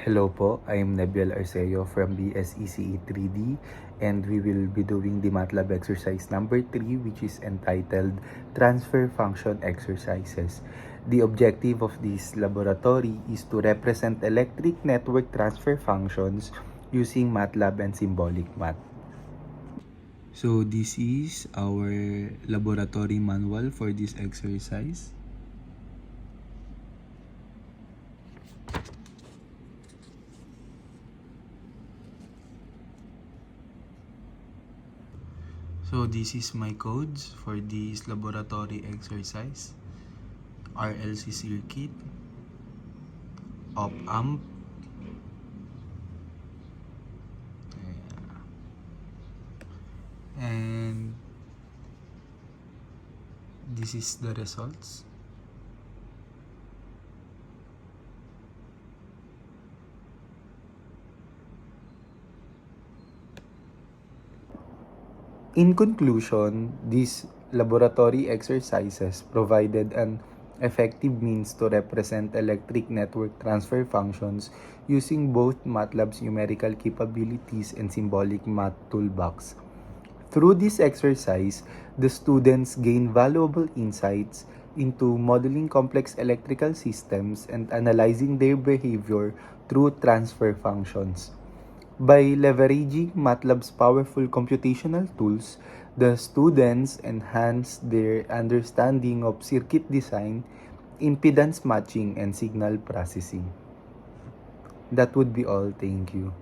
Hello po, I'm Nebiel Arceo from BSECE 3D and we will be doing the MATLAB exercise number 3 which is entitled Transfer Function Exercises. The objective of this laboratory is to represent electric network transfer functions using MATLAB and symbolic math. So this is our laboratory manual for this exercise. So this is my codes for this laboratory exercise. RLC circuit, op amp, and this is the results. In conclusion, these laboratory exercises provided an effective means to represent electric network transfer functions using both MATLAB's numerical capabilities and symbolic math toolbox. Through this exercise, the students gain valuable insights into modeling complex electrical systems and analyzing their behavior through transfer functions. By leveraging MATLAB's powerful computational tools, the students enhance their understanding of circuit design, impedance matching, and signal processing. That would be all. Thank you.